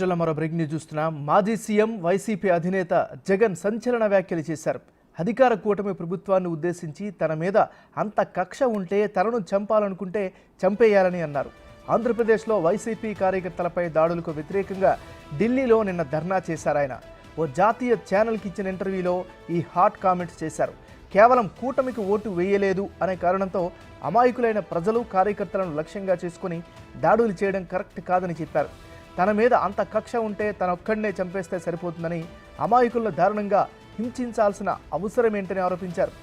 మరో breaking news చూస్తున్నాం. మాజీ సీఎం వైసీపీ అధినేత జగన్ సంచలన వ్యాఖ్యలు చేశారు. అధికార కూటమి ప్రభుత్వాన్ని ఉద్దేశించి తన మీద అంత కక్ష ఉంటే తనను చంపాలనుకుంటే చంపేయాలని అన్నారు. ఆంధ్రప్రదేశ్లో వైసీపీ కార్యకర్తలపై దాడులకు వ్యతిరేకంగా ఢిల్లీలో నిన్న ధర్నా చేశారు ఆయన. ఓ జాతీయ ఛానల్కి ఇచ్చిన ఇంటర్వ్యూలో ఈ హాట్ కామెంట్స్ చేశారు. కేవలం కూటమికి ఓటు వేయలేదు అనే కారణంతో అమాయకులైన ప్రజలు కార్యకర్తలను లక్ష్యంగా చేసుకుని దాడులు చేయడం కరెక్ట్ కాదని చెప్పారు. తన మీద అంత కక్ష ఉంటే తనొక్కడినే చంపేస్తే సరిపోతుందని, అమాయకులను దారుణంగా హింసించాల్సిన అవసరం ఏంటని ఆరోపించారు.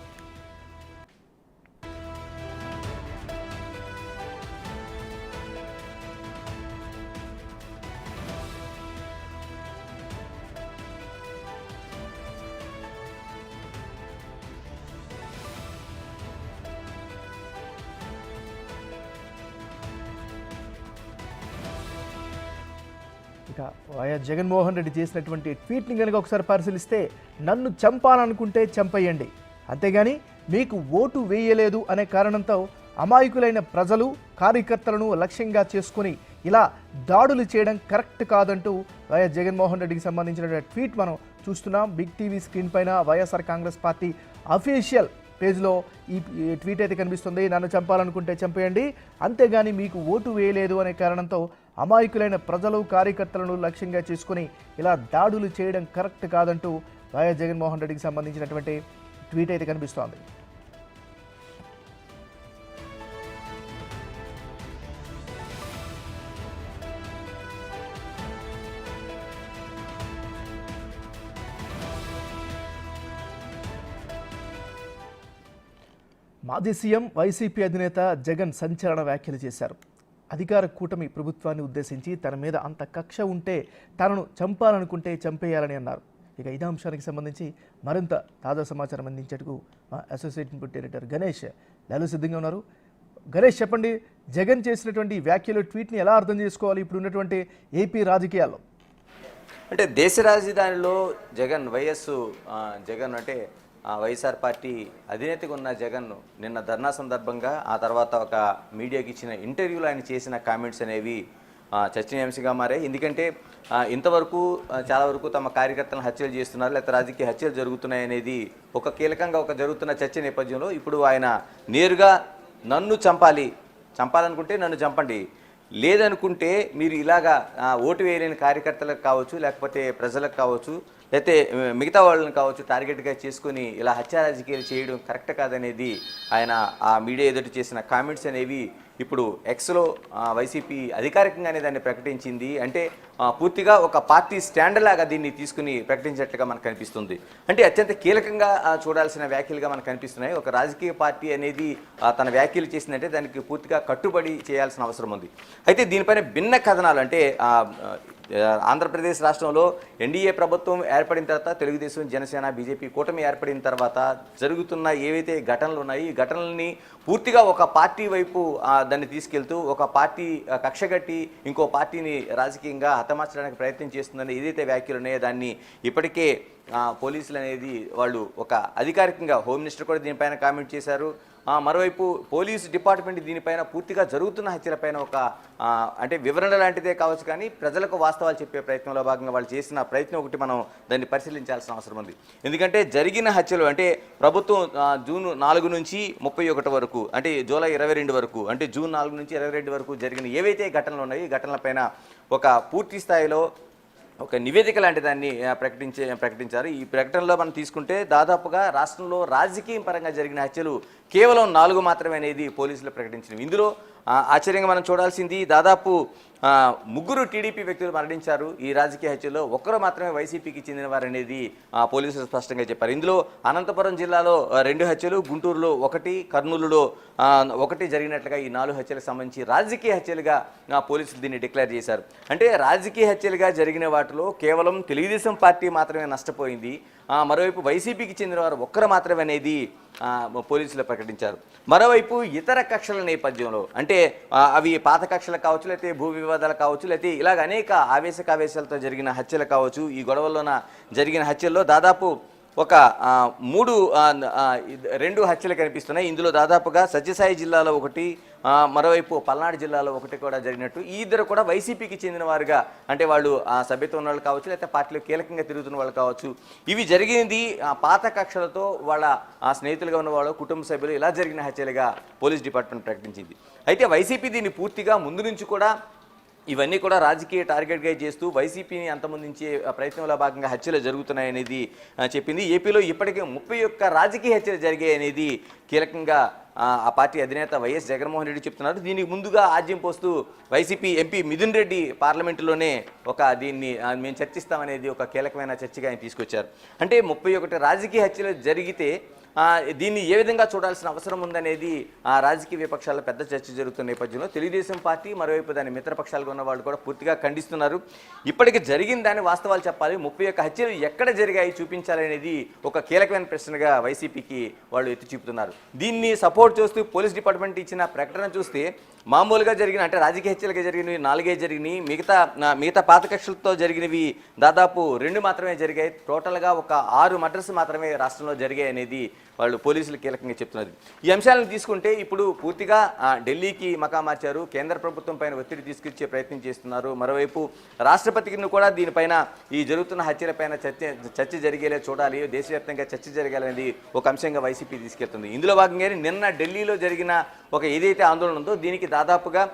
ఇక వైఎస్ జగన్మోహన్ రెడ్డి చేసినటువంటి ట్వీట్ని కనుక ఒకసారి పరిశీలిస్తే, నన్ను చంపాలనుకుంటే చంపేయండి, అంతేగాని మీకు ఓటు వేయలేదు అనే కారణంతో అమాయకులైన ప్రజలు కార్యకర్తలను లక్ష్యంగా చేసుకుని ఇలా దాడులు చేయడం కరెక్ట్ కాదంటూ వైఎస్ జగన్మోహన్ రెడ్డికి సంబంధించిన ట్వీట్ మనం చూస్తున్నాం. బిగ్ టీవీ స్క్రీన్ పైన వైఎస్ఆర్ కాంగ్రెస్ పార్టీ అఫీషియల్ పేజ్లో ఈ ట్వీట్ అయితే కనిపిస్తుంది. నన్ను చంపాలనుకుంటే చంపేయండి, అంతేగాని మీకు ఓటు వేయలేదు అనే కారణంతో అమాయకులైన ప్రజలు కార్యకర్తలను లక్ష్యంగా చేసుకుని ఇలా దాడులు చేయడం కరెక్ట్ కాదంటూ వైఎస్ జగన్మోహన్ రెడ్డికి సంబంధించినటువంటి ట్వీట్ అయితే కనిపిస్తోంది. మాజీ సీఎం వైసీపీ అధినేత జగన్ సంచలన వ్యాఖ్యలు చేశారు. అధికార కూటమి ప్రభుత్వాన్ని ఉద్దేశించి తన మీద అంత కక్ష ఉంటే తనను చంపాలనుకుంటే చంపేయాలని అన్నారు. ఇక ఇదే అంశానికి సంబంధించి మరింత తాజా సమాచారం అందించేందుకు మా associate input editor Ganesh Lalu సిద్ధంగా ఉన్నారు. గణేష్, చెప్పండి, జగన్ చేసినటువంటి వ్యాఖ్యలు, ట్వీట్ని ఎలా అర్థం చేసుకోవాలి ఇప్పుడు ఉన్నటువంటి ఏపీ రాజకీయాల్లో? అంటే దేశ రాజధానిలో జగన్ అంటే వైఎస్ఆర్ పార్టీ అధినేతగా ఉన్న జగన్ నిన్న ధర్నా సందర్భంగా ఆ తర్వాత ఒక మీడియాకి ఇచ్చిన ఇంటర్వ్యూలో ఆయన చేసిన కామెంట్స్ అనేవి చర్చనీయాంశంగా మారాయి. ఎందుకంటే ఇంతవరకు చాలా వరకు తమ కార్యకర్తలను హత్యలు చేస్తున్నారు, లేకపోతే రాజకీయ హత్యలు జరుగుతున్నాయి అనేది ఒక కీలకంగా జరుగుతున్న చర్చ నేపథ్యంలో ఇప్పుడు ఆయన నేరుగా నన్ను చంపాలనుకుంటే నన్ను చంపండి, లేదనుకుంటే మీరు ఇలాగా ఓటు వేయలేని కార్యకర్తలకు కావచ్చు, లేకపోతే ప్రజలకు కావచ్చు, లేకపోతే మిగతా వాళ్ళని కావచ్చు టార్గెట్గా చేసుకుని ఇలా హత్యా రాజకీయాలు చేయడం కరెక్ట్ కాదనేది ఆయన ఆ మీడియా ఎదుటి చేసిన కామెంట్స్ అనేవి ఇప్పుడు ఎక్స్లో వైసీపీ అధికారికంగానే దాన్ని ప్రకటించింది. అంటే పూర్తిగా ఒక పార్టీ స్టాండ్ లాగా దీన్ని తీసుకుని ప్రకటించినట్లుగా మనకు కనిపిస్తుంది. అంటే అత్యంత కీలకంగా చూడాల్సిన వ్యాఖ్యలుగా మనకు కనిపిస్తున్నాయి. ఒక రాజకీయ పార్టీ అనేది తన వ్యాఖ్యలు చేసిందంటే దానికి పూర్తిగా కట్టుబడి చేయాల్సిన అవసరం ఉంది. అయితే దీనిపైన భిన్న కథనాలు, అంటే ఆంధ్రప్రదేశ్ రాష్ట్రంలో ఎన్డీఏ ప్రభుత్వం ఏర్పడిన తర్వాత తెలుగుదేశం, జనసేన, బీజేపీ కూటమి ఏర్పడిన తర్వాత జరుగుతున్న ఏవైతే ఘటనలు ఉన్నాయో ఈ ఘటనల్ని పూర్తిగా ఒక పార్టీ వైపు దాన్ని తీసుకెళ్తూ ఒక పార్టీ కక్షగట్టి ఇంకో పార్టీని రాజకీయంగా హతమార్చడానికి ప్రయత్నం చేస్తుందని ఏదైతే వ్యాఖ్యలు ఉన్నాయో దాన్ని ఇప్పటికే పోలీసులు అనేది వాళ్ళు ఒక అధికారికంగా హోమ్ మినిస్టర్ కూడా దీనిపైన కామెంట్ చేశారు. మరోవైపు పోలీసు డిపార్ట్మెంట్ దీనిపైన పూర్తిగా జరుగుతున్న హత్యలపైన ఒక అంటే వివరణ లాంటిదే కావచ్చు, కానీ ప్రజలకు వాస్తవాలు చెప్పే ప్రయత్నంలో భాగంగా వాళ్ళు చేసిన ప్రయత్నం ఒకటి మనం దాన్ని పరిశీలించాల్సిన అవసరం ఉంది. ఎందుకంటే జరిగిన హత్యలు అంటే ప్రభుత్వం జూన్ 4 నుంచి 31 వరకు, అంటే జూలై 22 వరకు, అంటే జూన్ 4 నుంచి 22 వరకు జరిగిన ఏవైతే ఘటనలు ఉన్నాయో ఈ ఘటనలపైన ఒక పూర్తి స్థాయిలో ఒక నివేదిక లాంటి దాన్ని ప్రకటించారు. ఈ ప్రకటనలో మనం తీసుకుంటే దాదాపుగా రాష్ట్రంలో రాజకీయ పరంగా జరిగిన హత్యలు కేవలం 4 మాత్రమే అనేది పోలీసులు ప్రకటించినవి. ఇందులో ఆశ్చర్యంగా మనం చూడాల్సింది దాదాపు 3 టీడీపీ వ్యక్తులు మరణించారు. ఈ రాజకీయ హత్యలో ఒక్కరు మాత్రమే వైసీపీకి చెందినవారు అనేది పోలీసులు స్పష్టంగా చెప్పారు. ఇందులో అనంతపురం జిల్లాలో 2 హత్యలు, గుంటూరులో 1, కర్నూలులో 1 జరిగినట్లుగా ఈ 4 హత్యలకు సంబంధించి రాజకీయ హత్యలుగా పోలీసులు దీన్ని డిక్లేర్ చేశారు. అంటే రాజకీయ హత్యలుగా జరిగిన వాటిలో కేవలం తెలుగుదేశం పార్టీ మాత్రమే నష్టపోయింది, మరోవైపు వైసీపీకి చెందిన వారు ఒక్కరు మాత్రమే అనేది పోలీసులు ప్రకటించారు. మరోవైపు ఇతర కక్షల నేపథ్యంలో, అంటే అవి పాత కక్షలు కావచ్చు, లేకపోతే భూ వివాదాలు కావచ్చు, లేకపోతే ఇలాగ అనేక ఆవేశాలతో జరిగిన హత్యలు కావచ్చు, ఈ గొడవల్లోన జరిగిన హత్యల్లో దాదాపు ఒక మూడు రెండు హత్యలు కనిపిస్తున్నాయి. ఇందులో దాదాపుగా సత్యసాయి జిల్లాలో ఒకటి, మరోవైపు పల్నాడు జిల్లాలో ఒకటి కూడా జరిగినట్టు. ఈ ఇద్దరు కూడా వైసీపీకి చెందిన వారుగా, అంటే వాళ్ళు సభ్యత్వం ఉన్న వాళ్ళు కావచ్చు, లేకపోతే పార్టీలో కీలకంగా తిరుగుతున్న వాళ్ళు కావచ్చు. ఇవి జరిగింది పాత కక్షలతో వాళ్ళ స్నేహితులుగా ఉన్న వాళ్ళు, కుటుంబ సభ్యులు ఇలా జరిగిన హత్యలుగా పోలీస్ డిపార్ట్మెంట్ ప్రకటించింది. అయితే వైసీపీ దీన్ని పూర్తిగా ముందు నుంచి కూడా ఇవన్నీ కూడా రాజకీయ టార్గెట్గా చేస్తూ వైసీపీని అంతమొందించే ప్రయత్నంలో భాగంగా హత్యలు జరుగుతున్నాయనేది చెప్పింది. ఏపీలో ఇప్పటికే 31 రాజకీయ హత్యలు జరిగాయనేది కీలకంగా ఆ పార్టీ అధినేత వైఎస్ జగన్మోహన్ రెడ్డి చెప్తున్నారు. దీనికి ముందుగా ఆజ్యం పోస్తూ వైసీపీ ఎంపీ మిథున్ రెడ్డి పార్లమెంటులోనే దీన్ని మేము చర్చిస్తామనేది ఒక కీలకమైన చర్చగా ఆయన తీసుకొచ్చారు. అంటే 31 రాజకీయ హత్యలు జరిగితే దీన్ని ఏ విధంగా చూడాల్సిన అవసరం ఉందనేది రాజకీయ విపక్షాల పెద్ద చర్చ జరుగుతున్న నేపథ్యంలో తెలుగుదేశం పార్టీ, మరోవైపు దాని మిత్రపక్షాలుగా ఉన్న వాళ్ళు కూడా పూర్తిగా ఖండిస్తున్నారు. ఇప్పటికి జరిగిన దాని వాస్తవాలు చెప్పాలి, 31 హత్యలు ఎక్కడ జరిగాయి చూపించాలనేది ఒక కీలకమైన ప్రశ్నగా వైసీపీకి వాళ్ళు ఎత్తి చూపుతున్నారు. దీన్ని సపోర్ట్ చేస్తూ పోలీస్ డిపార్ట్మెంట్ ఇచ్చిన ప్రకటన చూస్తే మామూలుగా జరిగిన, అంటే రాజకీయ హత్యలుగా జరిగినవి 4 జరిగినాయి, మిగతా పాత కక్షలతో జరిగినవి దాదాపు 2 మాత్రమే జరిగాయి. టోటల్గా ఒక 6 మర్డర్స్ మాత్రమే రాష్ట్రంలో జరిగాయి అనేది వాళ్ళు పోలీసులు కీలకంగా చెప్తున్నారు. ఈ అంశాలను తీసుకుంటే ఇప్పుడు పూర్తిగా ఢిల్లీకి మకా మార్చారు, కేంద్ర ప్రభుత్వం పైన ఒత్తిడి తీసుకొచ్చే ప్రయత్నం చేస్తున్నారు. మరోవైపు రాష్ట్రపతికి కూడా దీనిపైన, ఈ జరుగుతున్న హత్యలపైన చర్చ జరిగేలా చూడాలి, దేశవ్యాప్తంగా చర్చ జరగాలనేది ఒక అంశంగా వైసీపీ తీసుకెళ్తుంది. ఇందులో భాగంగానే నిన్న ఢిల్లీలో జరిగిన ఒక ఏదైతే ఆందోళన ఉందో దీనికి దాదాపుగా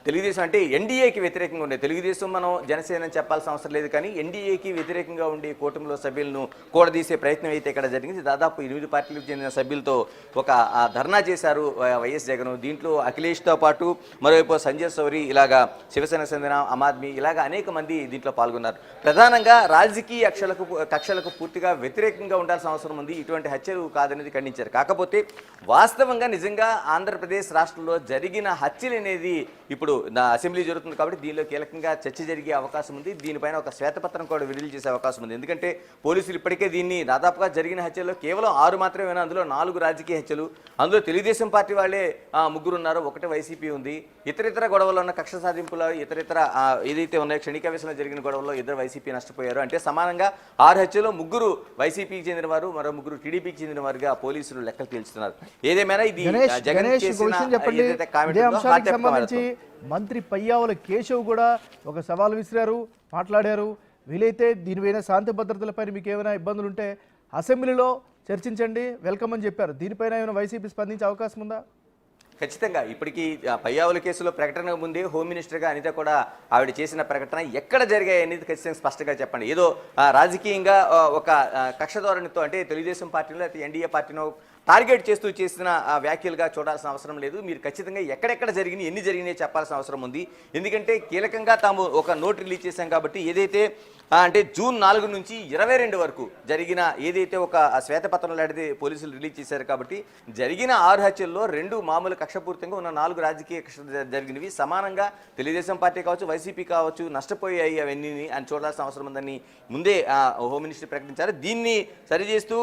తెలుగుదేశం, అంటే ఎన్డీఏకి వ్యతిరేకంగా ఉండే, తెలుగుదేశం మనం జనసేన చెప్పాల్సిన అవసరం లేదు, కానీ ఎన్డీఏకి వ్యతిరేకంగా ఉండే కూటమిలో సభ్యులను కూడదీసే ప్రయత్నం అయితే ఇక్కడ జరిగింది. దాదాపు 8 పార్టీలకు చెందిన సభ్యులతో ఒక ధర్నా చేశారు వైఎస్ జగన్. దీంట్లో అఖిలేష్తో పాటు మరోవైపు సంజయ్ సౌరి, ఇలాగా శివసేన చెందిన ఆమ్ ఆద్మీ, ఇలాగా అనేక మంది దీంట్లో పాల్గొన్నారు. ప్రధానంగా రాజకీయ కక్షలకు పూర్తిగా వ్యతిరేకంగా ఉండాల్సిన అవసరం ఉంది, ఇటువంటి హత్యలు కాదనేది ఖండించారు. కాకపోతే వాస్తవంగా నిజంగా ఆంధ్రప్రదేశ్ రాష్ట్రంలో జరిగిన హత్యలు అనేది ఇప్పుడు అసెంబ్లీ జరుగుతుంది కాబట్టి దీనిలో కీలకంగా చర్చ జరిగే అవకాశం ఉంది. దీనిపైన ఒక శ్వేతపత్రం కూడా విడుదల చేసే అవకాశం ఉంది. ఎందుకంటే పోలీసులు ఇప్పటికే దీన్ని దాదాపుగా జరిగిన హత్యల్లో కేవలం 6 మాత్రమే, అందులో 4 రాజకీయ హత్యలు, అందులో తెలుగుదేశం పార్టీ వాళ్ళే 3 ఉన్నారు, 1 వైసీపీ ఉంది. ఇతరితర గొడవల్లో ఉన్న కక్ష సాధింపులో ఇతరితర ఏదైతే ఉన్నాయో క్షణికావేశంలో జరిగిన గొడవల్లో 2 వైసీపీ నష్టపోయారు. అంటే సమానంగా 6 హత్యలో 3 వైసీపీకి చెందిన వారు, మరో 3 టీడీపీకి చెందిన వారుగా పోలీసులు లెక్కలు తేల్చుతున్నారు. ఏదేమైనా ఇది జగన్ చేసిన మంత్రి పయ్యావుల కేశవ్ కూడా ఒక సవాల్ విసిరారు, మాట్లాడారు. వీలైతే దీనిపైన శాంతి భద్రతలపై మీకు ఏమైనా ఇబ్బందులు ఉంటే అసెంబ్లీలో చర్చించండి, వెల్కమ్ అని చెప్పారు. దీనిపైన ఏమైనా వైసీపీ స్పందించే అవకాశం ఉందా? ఖచ్చితంగా. ఇప్పటికీ పయ్యావుల కేసులో ప్రకటన ముందే హోమ్ మినిస్టర్గా అనిత కూడా ఆవిడ చేసిన ప్రకటన ఎక్కడ జరిగాయి అనేది ఖచ్చితంగా స్పష్టంగా చెప్పండి. ఏదో రాజకీయంగా ఒక కక్ష ధోరణితో, అంటే తెలుగుదేశం పార్టీలో లేకపోతే ఎన్డీఏ పార్టీలో టార్గెట్ చేస్తూ చేసిన వ్యాఖ్యలుగా చూడాల్సిన అవసరం లేదు. మీరు ఖచ్చితంగా ఎక్కడెక్కడ జరిగినాయి, ఎన్ని జరిగినాయి చెప్పాల్సిన అవసరం ఉంది. ఎందుకంటే కీలకంగా తాము ఒక నోట్ రిలీజ్ చేశాం కాబట్టి ఏదైతే అంటే జూన్ 4 నుంచి 22 వరకు జరిగిన ఏదైతే ఒక శ్వేతపత్రం లాంటిది పోలీసులు రిలీజ్ చేశారు కాబట్టి జరిగిన 6 హత్యల్లో 2 మామూలు కక్షపూరితంగా ఉన్న 4 రాజకీయ కక్షలు జరిగినవి. సమానంగా తెలుగుదేశం పార్టీ కావచ్చు, వైసీపీ కావచ్చు నష్టపోయాయి అవన్నీ అని చూడాల్సిన అవసరం ఉందని ముందే హోమ్ మినిస్టర్ ప్రకటించారు. దీన్ని సరిచేస్తూ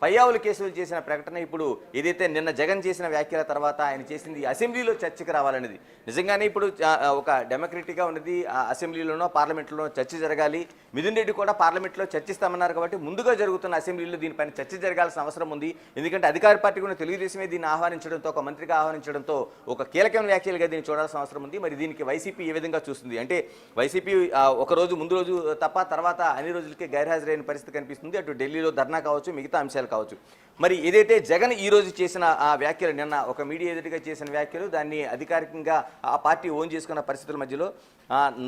పయ్యావుల కేసులు చేసిన ప్రకటన ఇప్పుడు ఏదైతే నిన్న జగన్ చేసిన వ్యాఖ్యల తర్వాత ఆయన చేసింది అసెంబ్లీలో చర్చకు రావాలనేది. నిజంగానే ఇప్పుడు ఒక డెమోక్రటిక్గా ఉన్నది అసెంబ్లీలోనో పార్లమెంట్లోనో చర్చ జరగాలి. మిథున్ రెడ్డి కూడా పార్లమెంట్లో చర్చిస్తామన్నారు కాబట్టి ముందుగా జరుగుతున్న అసెంబ్లీలో దీనిపైన చర్చ జరగాల్సిన అవసరం ఉంది. ఎందుకంటే అధికార పార్టీ కూడా తెలుగుదేశమే దీన్ని ఆహ్వానించడంతో, ఒక మంత్రిగా ఆహ్వానించడంతో ఒక కీలకమైన వ్యాఖ్యలుగా దీన్ని చూడాల్సిన అవసరం ఉంది. మరి దీనికి వైసీపీ ఏ విధంగా చూస్తుంది అంటే వైసీపీ ఒక రోజు ముందు రోజు తప్ప తర్వాత అన్ని రోజులకే గైర్హాజరైన పరిస్థితి కనిపిస్తుంది. అటు ఢిల్లీలో ధర్నా కావచ్చు, మిగతా అంశాలు కావచ్చు. మరి ఏదైతే జగన్ ఈ రోజు చేసిన వ్యాఖ్యలు, నిన్న ఒక మీడియా ఎదుటిగా చేసిన వ్యాఖ్యలు, దాన్ని అధికారికంగా ఆ పార్టీ ఓన్ చేసుకున్న పరిస్థితుల మధ్యలో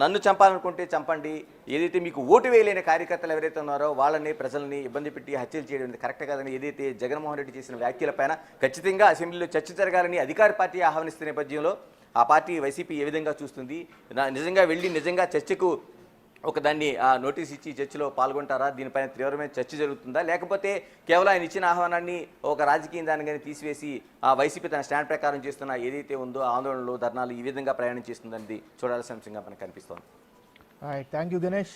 నన్ను చంపాలనుకుంటే చంపండి, ఏదైతే మీకు ఓటు వేయలేని కార్యకర్తలు ఎవరైతే ఉన్నారో వాళ్ళని, ప్రజల్ని ఇబ్బంది పెట్టి హత్యలు చేయడం కరెక్ట్ కాదని ఏదైతే జగన్మోహన్ రెడ్డి చేసిన వ్యాఖ్యలపైన ఖచ్చితంగా అసెంబ్లీలో చర్చ జరగాలని అధికార పార్టీ ఆహ్వానిస్తున్న నేపథ్యంలో ఆ పార్టీ వైసీపీ ఏ విధంగా చూస్తుంది, నిజంగా వెళ్ళి నిజంగా చర్చకు ఒక దాన్ని నోటీస్ ఇచ్చి చర్చలో పాల్గొంటారా, దీనిపైన తీవ్రమైన చర్చ జరుగుతుందా, లేకపోతే కేవలం ఆయన ఇచ్చిన ఆహ్వానాన్ని ఒక రాజకీయ దానిగానే తీసివేసి వైసీపీ తన స్టాండ్ ప్రకారం చేస్తున్న ఏదైతే ఉందో ఆందోళనలు, ధర్నాలు ఈ విధంగా ప్రయాణం చేస్తుందనేది చూడాల్సిన అంశంగా మనకు కనిపిస్తోంది. Thank you Ganesh.